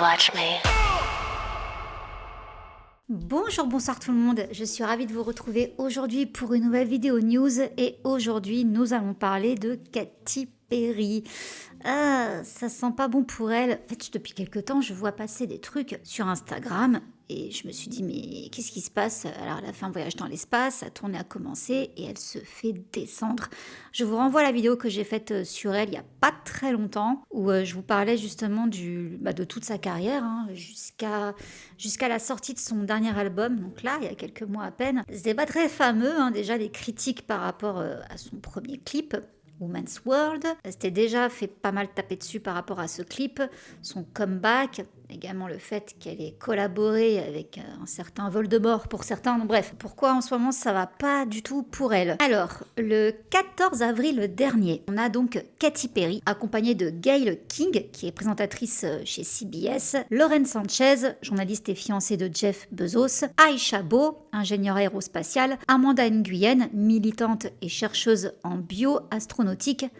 watch me. Bonjour, bonsoir tout le monde, je suis ravie de vous retrouver aujourd'hui pour une nouvelle vidéo news et aujourd'hui nous allons parler de Katy Perry. Ça sent pas bon pour elle. En fait, depuis quelques temps, je vois passer des trucs sur Instagram et je me suis dit mais qu'est-ce qui se passe? Alors elle a fait un voyage dans l'espace, sa tournée a commencé et elle se fait descendre. Je vous renvoie à la vidéo que j'ai faite sur elle il y a pas très longtemps où je vous parlais justement de toute sa carrière jusqu'à la sortie de son dernier album, donc là il y a quelques mois à peine. C'était pas très fameux, déjà les critiques par rapport à son premier clip. Woman's World. C'était déjà fait pas mal taper dessus par rapport à ce clip, son comeback, également le fait qu'elle ait collaboré avec un certain Voldemort pour certains. Bref, pourquoi en ce moment ça va pas du tout pour elle? Alors, le 14 avril dernier, on a donc Katy Perry, accompagnée de Gayle King, qui est présentatrice chez CBS, Lauren Sanchez, journaliste et fiancée de Jeff Bezos, Aisha Beau, ingénieure aérospatiale, Amanda Nguyen, militante et chercheuse en bioastronautique,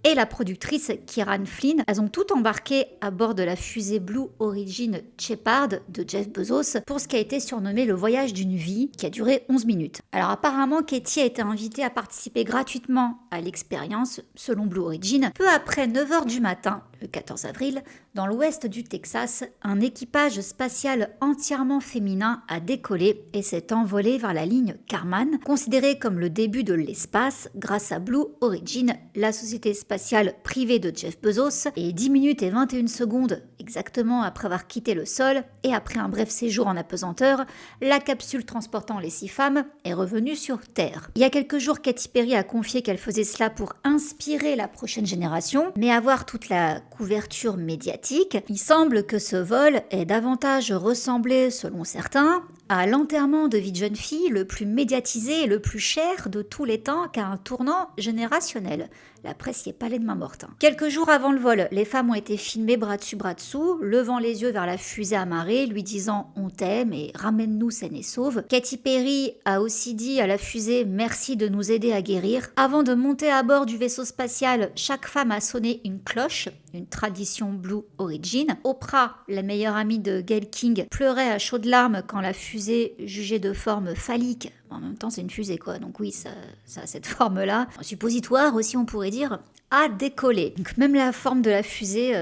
et la productrice Kieran Flynn. Elles ont toutes embarqué à bord de la fusée Blue Origin Shepard de Jeff Bezos pour ce qui a été surnommé le voyage d'une vie, qui a duré 11 minutes. Alors apparemment, Katy a été invitée à participer gratuitement à l'expérience, selon Blue Origin. Peu après 9h du matin, le 14 avril, dans l'ouest du Texas, un équipage spatial entièrement féminin a décollé et s'est envolé vers la ligne Kármán, considérée comme le début de l'espace grâce à Blue Origin, la société spatiale privée de Jeff Bezos. Et 10 minutes et 21 secondes exactement après avoir quitté le sol et après un bref séjour en apesanteur, la capsule transportant les 6 femmes est revenue sur Terre. Il y a quelques jours, Katy Perry a confié qu'elle faisait cela pour inspirer la prochaine génération, mais avoir toute la couverture médiatique, il semble que ce vol ait davantage ressemblé, selon certains, à l'enterrement de vie de jeune fille le plus médiatisé et le plus cher de tous les temps qu'à un tournant générationnel. La presse y est pas allée de main morte. Quelques jours avant le vol, les femmes ont été filmées bras dessus bras dessous, levant les yeux vers la fusée amarrée, lui disant « on t'aime et ramène-nous saine et sauve ». Katy Perry a aussi dit à la fusée « merci de nous aider à guérir ». Avant de monter à bord du vaisseau spatial, chaque femme a sonné une cloche, une tradition Blue Origin. Oprah, la meilleure amie de Gayle King, pleurait à chaudes larmes quand la fusée, jugée de forme phallique, en même temps c'est une fusée quoi, donc oui ça a cette forme-là, un suppositoire aussi on pourrait dire, a décollé. Donc même la forme de la fusée,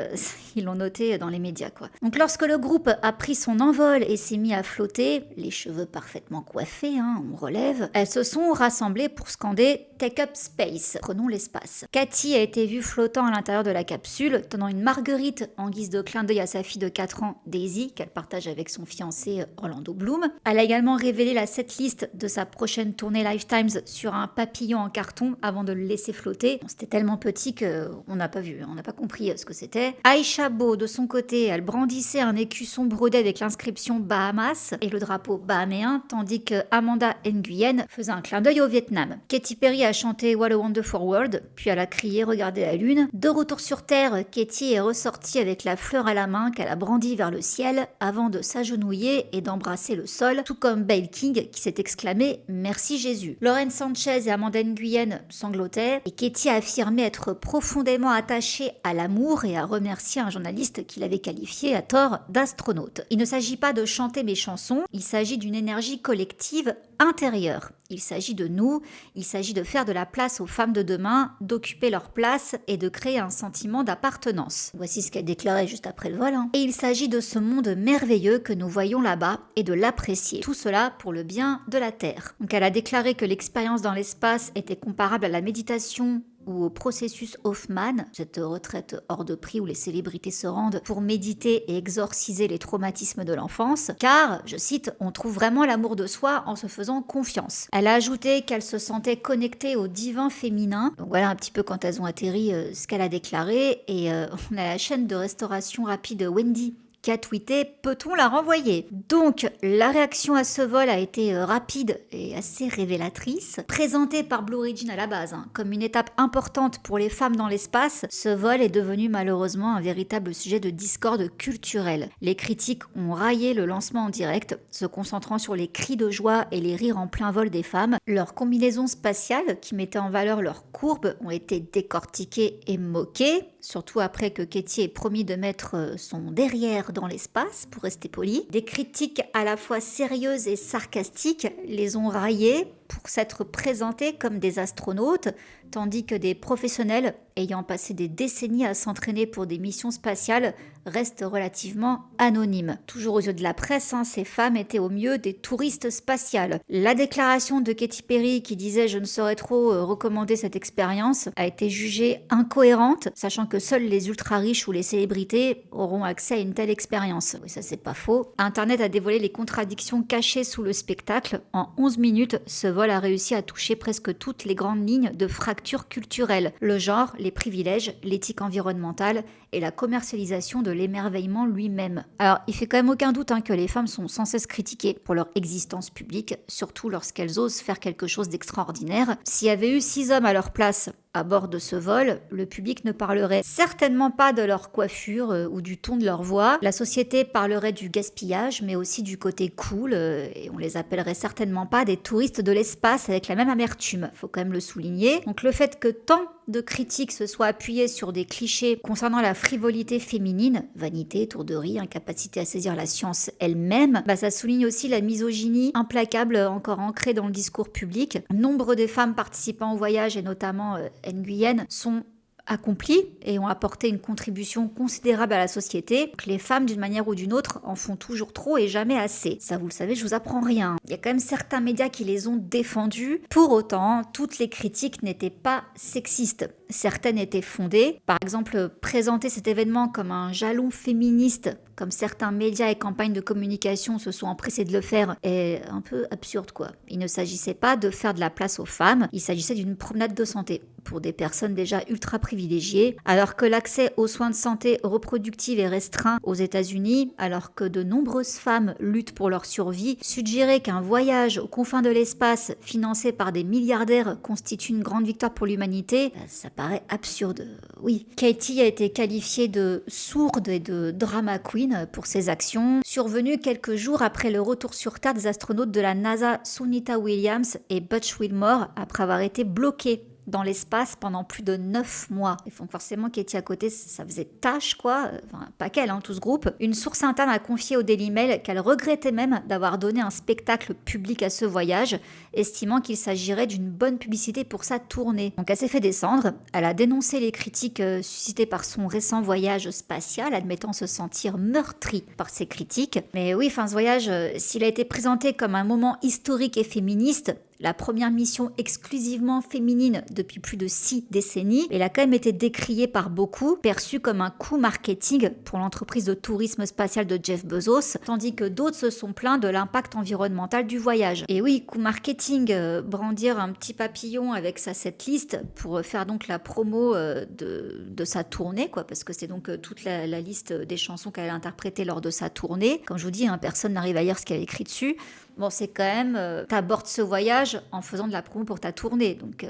ils l'ont noté dans les médias quoi. Donc lorsque le groupe a pris son envol et s'est mis à flotter, les cheveux parfaitement coiffés, on relève, elles se sont rassemblées pour scander « Take up space », prenons l'espace. Katy a été vue flottant à l'intérieur de la capsule, tenant une marguerite en guise de clin d'œil à sa fille de 4 ans, Daisy, qu'elle partage avec son fiancé Orlando Bloom. Elle a également révélé la setlist de sa prochaine tournée Lifetimes sur un papillon en carton avant de le laisser flotter. C'était tellement petit qu'on n'a pas vu, on n'a pas compris ce que c'était. Aisha Beau, de son côté, elle brandissait un écusson brodé avec l'inscription Bahamas et le drapeau bahaméen, tandis que Amanda Nguyen faisait un clin d'œil au Vietnam. Katy Perry a chanté What a Wonderful World, puis elle a crié Regardez la lune. De retour sur Terre, Katy est ressortie avec la fleur à la main qu'elle a brandie vers le ciel avant de s'agenouiller et d'embrasser le sol, tout comme Gayle King qui s'est exclamé Merci Jésus. Lauren Sanchez et Amanda Nguyen sanglotaient et Katy a affirmé être profondément attachée à l'amour et a remercié un journaliste qui l'avait qualifié à tort d'astronaute. Il ne s'agit pas de chanter mes chansons, il s'agit d'une énergie collective intérieure. Il s'agit de nous, il s'agit de faire de la place aux femmes de demain, d'occuper leur place et de créer un sentiment d'appartenance. Voici ce qu'elle déclarait juste après le vol. Et il s'agit de ce monde merveilleux que nous voyons là-bas et de l'apprécier. Tout cela pour le bien de la Terre. Donc elle a déclaré que l'expérience dans l'espace était comparable à la méditation ou au processus Hoffman, cette retraite hors de prix où les célébrités se rendent pour méditer et exorciser les traumatismes de l'enfance, car, je cite, on trouve vraiment l'amour de soi en se faisant confiance. Elle a ajouté qu'elle se sentait connectée au divin féminin. Donc voilà un petit peu quand elles ont atterri ce qu'elle a déclaré, et on a la chaîne de restauration rapide Wendy qui a tweeté « Peut-on la renvoyer ?» Donc, la réaction à ce vol a été rapide et assez révélatrice. Présenté par Blue Origin à la base comme une étape importante pour les femmes dans l'espace, ce vol est devenu malheureusement un véritable sujet de discorde culturelle. Les critiques ont raillé le lancement en direct, se concentrant sur les cris de joie et les rires en plein vol des femmes. Leurs combinaisons spatiales, qui mettaient en valeur leurs courbes, ont été décortiquées et moquées. surtout après que Katie ait promis de mettre son derrière dans l'espace, pour rester poli. Des critiques à la fois sérieuses et sarcastiques les ont raillés pour s'être présentés comme des astronautes, tandis que des professionnels ayant passé des décennies à s'entraîner pour des missions spatiales restent relativement anonymes. Toujours aux yeux de la presse, ces femmes étaient au mieux des touristes spatiales. La déclaration de Katy Perry qui disait « je ne saurais trop recommander cette expérience » a été jugée incohérente, sachant que seuls les ultra riches ou les célébrités auront accès à une telle expérience. Oui, ça c'est pas faux. Internet a dévoilé les contradictions cachées sous le spectacle. En 11 minutes, ce vol a réussi à toucher presque toutes les grandes lignes de fracture culturelle. Le genre, les privilèges, l'éthique environnementale et la commercialisation de l'émerveillement lui-même. Alors, il fait quand même aucun doute que les femmes sont sans cesse critiquées pour leur existence publique, surtout lorsqu'elles osent faire quelque chose d'extraordinaire. S'il y avait eu 6 hommes à leur place à bord de ce vol, le public ne parlerait certainement pas de leur coiffure ou du ton de leur voix. La société parlerait du gaspillage, mais aussi du côté cool, et on les appellerait certainement pas des touristes de l'espace avec la même amertume, faut quand même le souligner. Donc le fait que tant de critiques se soient appuyées sur des clichés concernant la frivolité féminine, vanité, étourderie, incapacité à saisir la science elle-même, ça souligne aussi la misogynie implacable encore ancrée dans le discours public. Nombre des femmes participant au voyage, et notamment Nguyen, sont accomplies et ont apporté une contribution considérable à la société. Donc les femmes, d'une manière ou d'une autre, en font toujours trop et jamais assez. Ça, vous le savez, je vous apprends rien. Il y a quand même certains médias qui les ont défendues. Pour autant, toutes les critiques n'étaient pas sexistes. Certaines étaient fondées. Par exemple, présenter cet événement comme un jalon féministe, comme certains médias et campagnes de communication se sont empressés de le faire, est un peu absurde, quoi. Il ne s'agissait pas de faire de la place aux femmes, il s'agissait d'une promenade de santé pour des personnes déjà ultra privilégiées, alors que l'accès aux soins de santé reproductive est restreint aux États-Unis, alors que de nombreuses femmes luttent pour leur survie. Suggérer qu'un voyage aux confins de l'espace financé par des milliardaires constitue une grande victoire pour l'humanité, ça paraît absurde. Oui, Katie a été qualifiée de sourde et de drama queen pour ses actions, survenues quelques jours après le retour sur Terre des astronautes de la NASA Sunita Williams et Butch Wilmore après avoir été bloqués dans l'espace pendant plus de 9 mois. Et donc forcément, Katie à côté, ça faisait tâche, quoi. Enfin, pas qu'elle, tout ce groupe. Une source interne a confié au Daily Mail qu'elle regrettait même d'avoir donné un spectacle public à ce voyage, estimant qu'il s'agirait d'une bonne publicité pour sa tournée. Donc elle s'est fait descendre. Elle a dénoncé les critiques suscitées par son récent voyage spatial, admettant se sentir meurtrie par ces critiques. Mais oui, ce voyage, s'il a été présenté comme un moment historique et féministe, la première mission exclusivement féminine depuis plus de 6 décennies, elle a quand même été décriée par beaucoup, perçue comme un coup marketing pour l'entreprise de tourisme spatial de Jeff Bezos, tandis que d'autres se sont plaints de l'impact environnemental du voyage. Et oui, coup marketing, brandir un petit papillon avec sa setlist pour faire donc la promo de sa tournée, quoi, parce que c'est donc toute la liste des chansons qu'elle a interprétées lors de sa tournée. Comme je vous dis, personne n'arrive à lire ce qu'elle a écrit dessus. Bon, c'est quand même, t'abordes ce voyage en faisant de la promo pour ta tournée, donc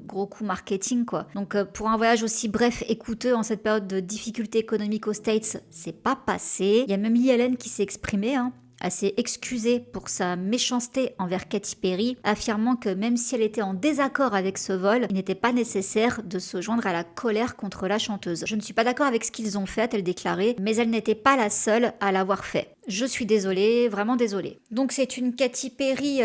gros coup marketing, quoi. Donc pour un voyage aussi bref et coûteux en cette période de difficultés économiques aux States, c'est pas passé. Il y a même Lee Allen qui s'est exprimée, elle s'est excusée pour sa méchanceté envers Katy Perry, affirmant que même si elle était en désaccord avec ce vol, il n'était pas nécessaire de se joindre à la colère contre la chanteuse. Je ne suis pas d'accord avec ce qu'ils ont fait, a-t-elle déclaré, mais elle n'était pas la seule à l'avoir fait. Je suis désolée, vraiment désolée. Donc c'est une Katy Perry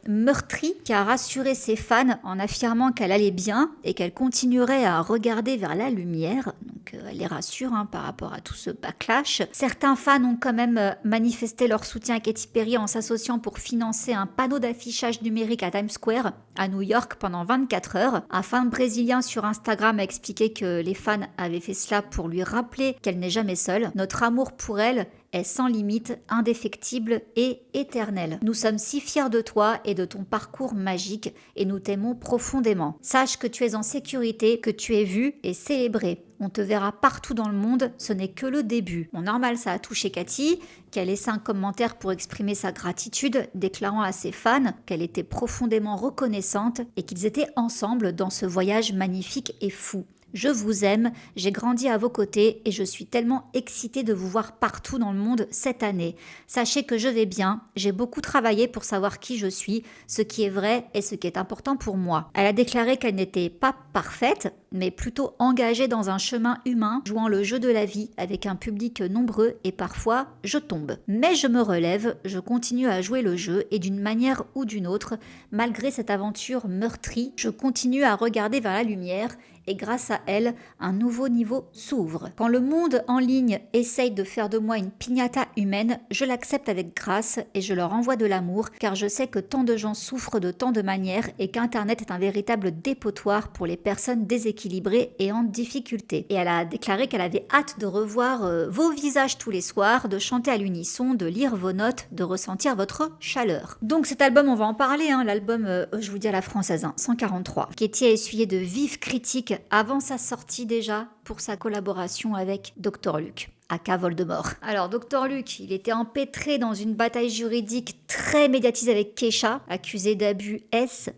meurtrie qui a rassuré ses fans en affirmant qu'elle allait bien et qu'elle continuerait à regarder vers la lumière. Donc elle les rassure par rapport à tout ce backlash. Certains fans ont quand même manifesté leur soutien à Katy Perry en s'associant pour financer un panneau d'affichage numérique à Times Square à New York pendant 24 heures. Un fan brésilien sur Instagram a expliqué que les fans avaient fait cela pour lui rappeler qu'elle n'est jamais seule. Notre amour pour elle est sans limite, indéfectible et éternel. Nous sommes si fiers de toi et de ton parcours magique et nous t'aimons profondément. Sache que tu es en sécurité, que tu es vu et célébré. On te verra partout dans le monde, ce n'est que le début. Bon, normal, ça a touché Katy, qui a laissé un commentaire pour exprimer sa gratitude, déclarant à ses fans qu'elle était profondément reconnaissante et qu'ils étaient ensemble dans ce voyage magnifique et fou. Je vous aime, j'ai grandi à vos côtés et je suis tellement excitée de vous voir partout dans le monde cette année. Sachez que je vais bien, j'ai beaucoup travaillé pour savoir qui je suis, ce qui est vrai et ce qui est important pour moi. Elle a déclaré qu'elle n'était pas parfaite, mais plutôt engagée dans un chemin humain, jouant le jeu de la vie avec un public nombreux et parfois je tombe. Mais je me relève, je continue à jouer le jeu et d'une manière ou d'une autre, malgré cette aventure meurtrie, je continue à regarder vers la lumière et grâce à elle, un nouveau niveau s'ouvre. Quand le monde en ligne essaye de faire de moi une piñata humaine, je l'accepte avec grâce et je leur envoie de l'amour car je sais que tant de gens souffrent de tant de manières et qu'Internet est un véritable dépotoir pour les personnes déséquilibrées et en difficulté. Et elle a déclaré qu'elle avait hâte de revoir vos visages tous les soirs, de chanter à l'unisson, de lire vos notes, de ressentir votre chaleur. Donc cet album, on va en parler, l'album, je vous dis à la française, 143. Katy a essuyé de vives critiques avant sa sortie déjà pour sa collaboration avec Dr Luke, aka Voldemort. Alors Dr Luke, il était empêtré dans une bataille juridique très médiatisée avec Kesha, accusé d'abus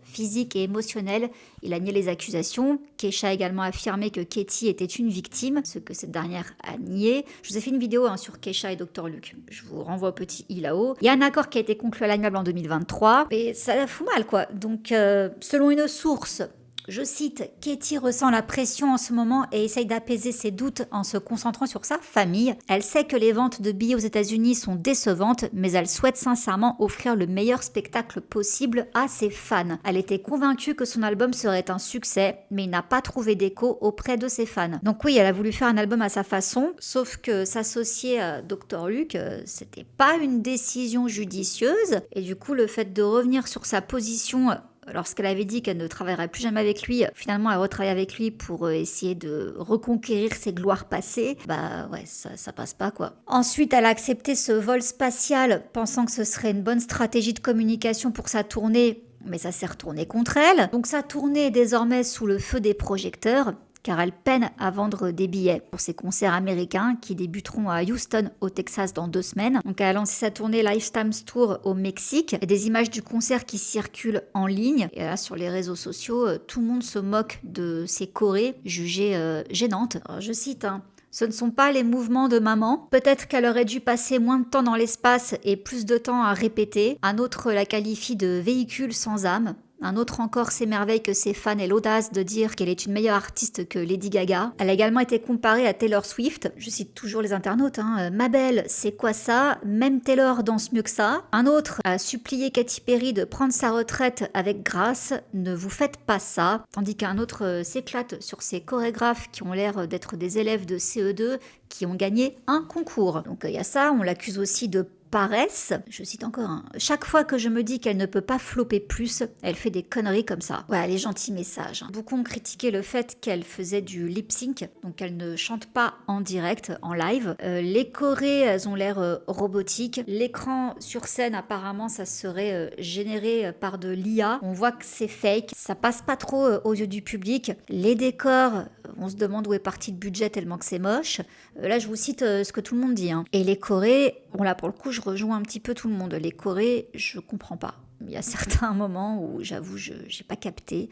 physiques et émotionnels. Il a nié les accusations. Kesha a également affirmé que Katy était une victime, ce que cette dernière a nié. Je vous ai fait une vidéo sur Kesha et Dr Luke. Je vous renvoie au petit i là-haut. Il y a un accord qui a été conclu à l'amiable en 2023, et ça la fout mal quoi. Donc selon une source, je cite, Katy ressent la pression en ce moment et essaye d'apaiser ses doutes en se concentrant sur sa famille. Elle sait que les ventes de billets aux États-Unis sont décevantes, mais elle souhaite sincèrement offrir le meilleur spectacle possible à ses fans. Elle était convaincue que son album serait un succès, mais il n'a pas trouvé d'écho auprès de ses fans. Donc oui, elle a voulu faire un album à sa façon, sauf que s'associer à Dr Luke, c'était pas une décision judicieuse, et du coup le fait de revenir sur sa position lorsqu'elle avait dit qu'elle ne travaillerait plus jamais avec lui, finalement elle retravaille avec lui pour essayer de reconquérir ses gloires passées, bah ouais, ça passe pas quoi. Ensuite, elle a accepté ce vol spatial, pensant que ce serait une bonne stratégie de communication pour sa tournée, mais ça s'est retourné contre elle. Donc sa tournée est désormais sous le feu des projecteurs, car elle peine à vendre des billets pour ses concerts américains qui débuteront à Houston, au Texas, dans 2 semaines. Donc elle a lancé sa tournée Lifetimes Tour au Mexique. Il y a des images du concert qui circulent en ligne. Et là, sur les réseaux sociaux, tout le monde se moque de ces chorés jugées gênantes. Alors, je cite, ce ne sont pas les mouvements de maman. Peut-être qu'elle aurait dû passer moins de temps dans l'espace et plus de temps à répéter. Un autre la qualifie de véhicule sans âme. Un autre encore s'émerveille que ses fans aient l'audace de dire qu'elle est une meilleure artiste que Lady Gaga. Elle a également été comparée à Taylor Swift. Je cite toujours les internautes. Ma belle, c'est quoi ça? Même Taylor danse mieux que ça. Un autre a supplié Katy Perry de prendre sa retraite avec grâce. Ne vous faites pas ça. Tandis qu'un autre s'éclate sur ces chorégraphes qui ont l'air d'être des élèves de CE2 qui ont gagné un concours. Donc il y a ça, on l'accuse aussi de paresse, je cite encore, chaque fois que je me dis qu'elle ne peut pas flopper plus, elle fait des conneries comme ça. Ouais, les gentils messages. Beaucoup ont critiqué le fait qu'elle faisait du lip sync, donc elle ne chante pas en direct, en live. Les chorés, elles ont l'air robotiques. L'écran sur scène, apparemment, ça serait généré par de l'IA. On voit que c'est fake, ça passe pas trop aux yeux du public. Les décors, on se demande où est parti le budget tellement que c'est moche. Là, je vous cite ce que tout le monde dit. Et les chorés, bon là pour le coup, je rejoins un petit peu tout le monde. Les chorés, je comprends pas. Il y a certains moments où j'avoue, je n'ai pas capté.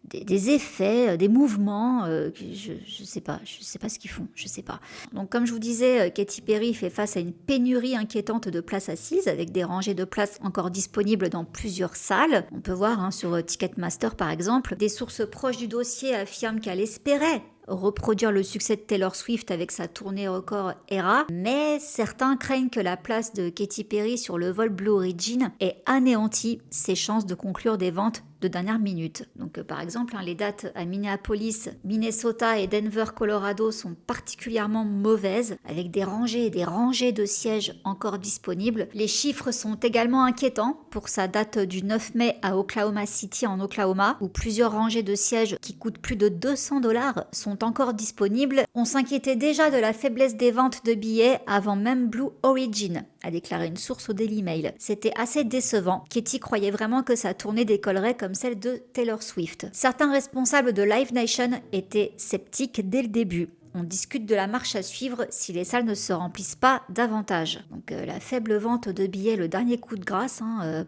Des effets, des mouvements, je sais pas ce qu'ils font, je sais pas. Donc comme je vous disais, Katy Perry fait face à une pénurie inquiétante de places assises, avec des rangées de places encore disponibles dans plusieurs salles. On peut voir sur Ticketmaster par exemple, des sources proches du dossier affirment qu'elle espérait reproduire le succès de Taylor Swift avec sa tournée record Era, mais certains craignent que la place de Katy Perry sur le vol Blue Origin ait anéanti ses chances de conclure des ventes de dernière minute. Donc par exemple, les dates à Minneapolis, Minnesota et Denver, Colorado sont particulièrement mauvaises, avec des rangées et des rangées de sièges encore disponibles. Les chiffres sont également inquiétants pour sa date du 9 mai à Oklahoma City en Oklahoma, où plusieurs rangées de sièges qui coûtent plus de $200 sont encore disponibles. On s'inquiétait déjà de la faiblesse des ventes de billets avant même Blue Origin, a déclaré une source au Daily Mail. C'était assez décevant. Katy croyait vraiment que sa tournée décollerait comme celle de Taylor Swift. Certains responsables de Live Nation étaient sceptiques dès le début. On discute de la marche à suivre si les salles ne se remplissent pas davantage. Donc la faible vente de billets, le dernier coup de grâce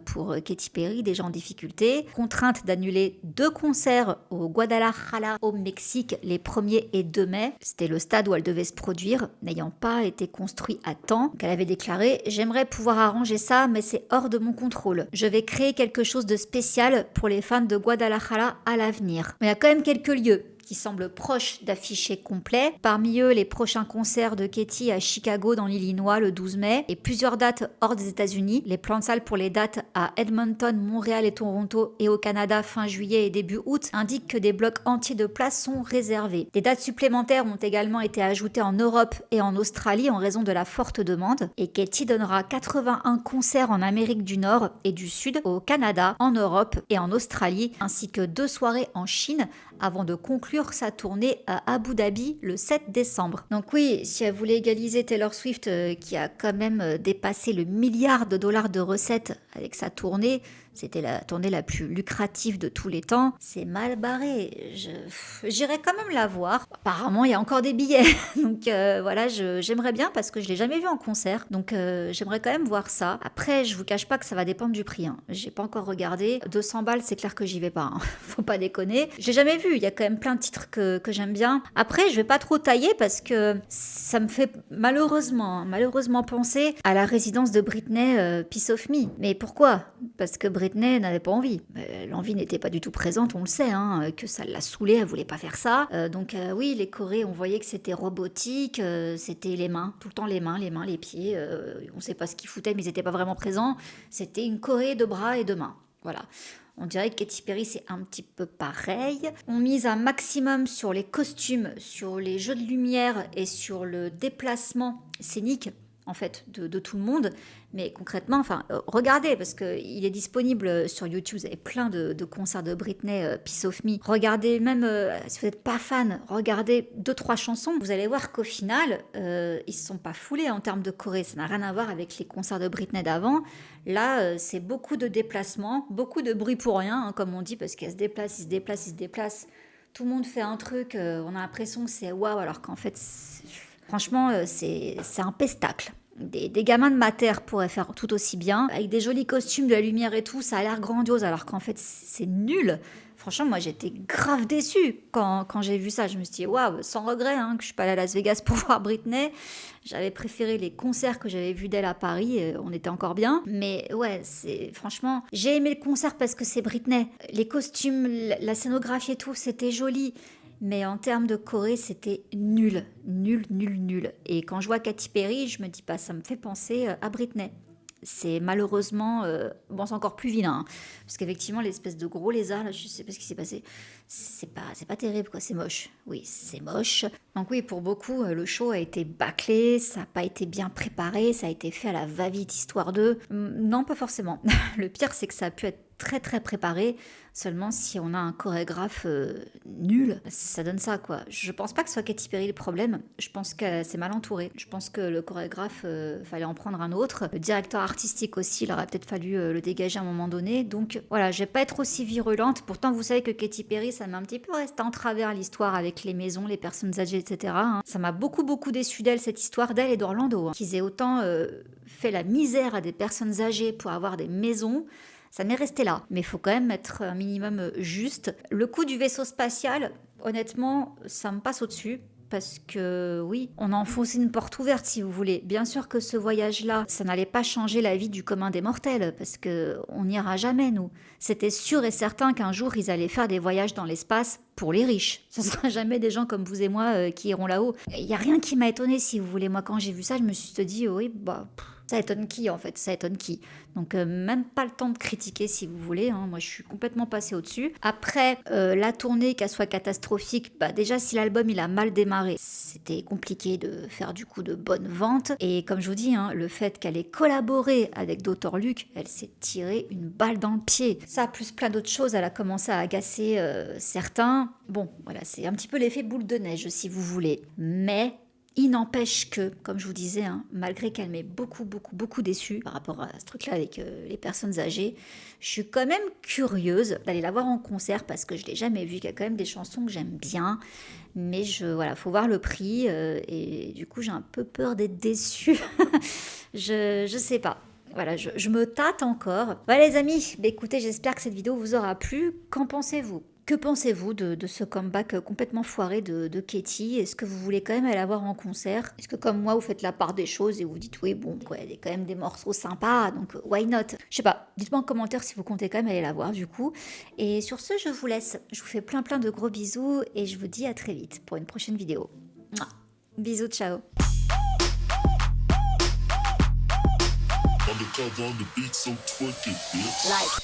pour Katy Perry, déjà en difficulté. Contrainte d'annuler 2 concerts au Guadalajara au Mexique les 1er et 2 mai. C'était le stade où elle devait se produire, n'ayant pas été construit à temps. Donc elle avait déclaré « J'aimerais pouvoir arranger ça, mais c'est hors de mon contrôle. Je vais créer quelque chose de spécial pour les fans de Guadalajara à l'avenir. » Mais il y a quand même quelques lieux qui semblent proches d'afficher complet. Parmi eux, les prochains concerts de Katy à Chicago dans l'Illinois le 12 mai et plusieurs dates hors des États-Unis. Les plans de salle pour les dates à Edmonton, Montréal et Toronto et au Canada fin juillet et début août indiquent que des blocs entiers de places sont réservés. Des dates supplémentaires ont également été ajoutées en Europe et en Australie en raison de la forte demande. Et Katy donnera 81 concerts en Amérique du Nord et du Sud, au Canada, en Europe et en Australie, ainsi que 2 soirées en Chine avant de conclure sa tournée à Abu Dhabi le 7 décembre. Donc oui, si elle voulait égaliser Taylor Swift, qui a quand même dépassé le milliard de dollars de recettes avec sa tournée, c'était la tournée la plus lucrative de tous les temps, c'est mal barré. J'irai quand même la voir. Apparemment, il y a encore des billets. Donc voilà, j'aimerais bien parce que je ne l'ai jamais vue en concert. Donc j'aimerais quand même voir ça. Après, je vous cache pas que ça va dépendre du prix. J'ai pas encore regardé. 200 balles, c'est clair que j'y vais pas. Faut pas déconner. J'ai jamais vu. Il y a quand même plein de titres que j'aime bien. Après, je vais pas trop tailler parce que ça me fait malheureusement penser à la résidence de Britney, Piece of Me. Mais pourquoi ? Parce que Britney n'avait pas envie. L'envie n'était pas du tout présente, on le sait, que ça l'a saoulée, elle voulait pas faire ça. Donc oui, les chorés, on voyait que c'était robotique, c'était les mains, tout le temps les mains, les pieds. On sait pas ce qu'ils foutaient, mais ils n'étaient pas vraiment présents. C'était une choré de bras et de mains. Voilà. On dirait que Katy Perry, c'est un petit peu pareil. On mise un maximum sur les costumes, sur les jeux de lumière et sur le déplacement scénique, en fait, de tout le monde. Mais concrètement, regardez, parce qu'il est disponible sur YouTube, vous avez plein de concerts de Britney, Piece of Me. Regardez même, si vous n'êtes pas fan, regardez 2-3 chansons, vous allez voir qu'au final, ils se sont pas foulés en termes de choré. Ça n'a rien à voir avec les concerts de Britney d'avant. Là, c'est beaucoup de déplacements, beaucoup de bruit pour rien, comme on dit, parce qu'elle se déplace, il se déplace. Tout le monde fait un truc, on a l'impression que c'est waouh, alors qu'en fait, franchement, c'est un pestacle. Des gamins de ma terre pourraient faire tout aussi bien, avec des jolis costumes, de la lumière et tout, ça a l'air grandiose, alors qu'en fait, c'est nul. Franchement, moi, j'étais grave déçue quand j'ai vu ça. Je me suis dit, waouh, sans regret que je suis pas allée à Las Vegas pour voir Britney. J'avais préféré les concerts que j'avais vus d'elle à Paris, on était encore bien. Mais ouais, franchement, j'ai aimé le concert parce que c'est Britney. Les costumes, la scénographie et tout, c'était joli. Mais en termes de choré, c'était nul. Et quand je vois Katy Perry, je me dis, ça me fait penser à Britney. C'est malheureusement, c'est encore plus vilain, parce qu'effectivement, l'espèce de gros lézard, là, je sais pas ce qui s'est passé, c'est pas terrible, quoi, c'est moche. Oui, c'est moche. Donc oui, pour beaucoup, le show a été bâclé, ça n'a pas été bien préparé, ça a été fait à la va-vite, histoire de... Non, pas forcément. Le pire, c'est que ça a pu être très très préparé, seulement si on a un chorégraphe nul, ça donne ça, quoi. Je pense pas que ce soit Katy Perry le problème, je pense que c'est mal entouré. Je pense que le chorégraphe, fallait en prendre un autre. Le directeur artistique aussi, il aurait peut-être fallu le dégager à un moment donné. Donc voilà, je vais pas être aussi virulente. Pourtant, vous savez que Katy Perry, ça m'a un petit peu resté en travers l'histoire avec les maisons, les personnes âgées, etc. Ça m'a beaucoup déçu d'elle, cette histoire d'elle et d'Orlando. Qu'ils aient autant fait la misère à des personnes âgées pour avoir des maisons. Ça m'est resté là, mais il faut quand même être un minimum juste. Le coup du vaisseau spatial, honnêtement, ça me passe au-dessus. Parce que oui, on a enfoncé une porte ouverte si vous voulez. Bien sûr que ce voyage-là, ça n'allait pas changer la vie du commun des mortels, parce qu'on n'ira jamais, nous. C'était sûr et certain qu'un jour, ils allaient faire des voyages dans l'espace pour les riches. Ce ne sera jamais des gens comme vous et moi qui iront là-haut. Il n'y a rien qui m'a étonné, si vous voulez. Moi, quand j'ai vu ça, je me suis dit, oui, ça étonne qui, en fait? Ça étonne qui? Donc, même pas le temps de critiquer, si vous voulez. Moi, je suis complètement passée au-dessus. Après, la tournée, qu'elle soit catastrophique, déjà, si l'album, il a mal démarré, c'était compliqué de faire, du coup, de bonnes ventes. Et comme je vous dis, le fait qu'elle ait collaboré avec Dr. Luke, elle s'est tirée une balle dans le pied. Ça, plus plein d'autres choses, elle a commencé à agacer certains. Bon, voilà, c'est un petit peu l'effet boule de neige, si vous voulez. Mais... Il n'empêche que, comme je vous disais, hein, malgré qu'elle m'ait beaucoup déçue par rapport à ce truc-là avec les personnes âgées, je suis quand même curieuse d'aller la voir en concert parce que je l'ai jamais vue, qu'il y a quand même des chansons que j'aime bien. Mais voilà, faut voir le prix et du coup j'ai un peu peur d'être déçue. je sais pas. Voilà, je me tâte encore. Voilà les amis, bah, écoutez, j'espère que cette vidéo vous aura plu. Qu'en pensez-vous? Que pensez-vous de ce comeback complètement foiré de Katy? Est-ce que vous voulez quand même aller la voir en concert? Est-ce que comme moi, vous faites la part des choses et vous dites oui, bon, quoi, il y a quand même des morceaux sympas, donc why not? Je sais pas, dites-moi en commentaire si vous comptez quand même aller la voir du coup. Et sur ce, je vous laisse. Je vous fais plein de gros bisous et je vous dis à très vite pour une prochaine vidéo. Mouah. Bisous, ciao. Undercover on the beat, so twerk it, bitch. Like.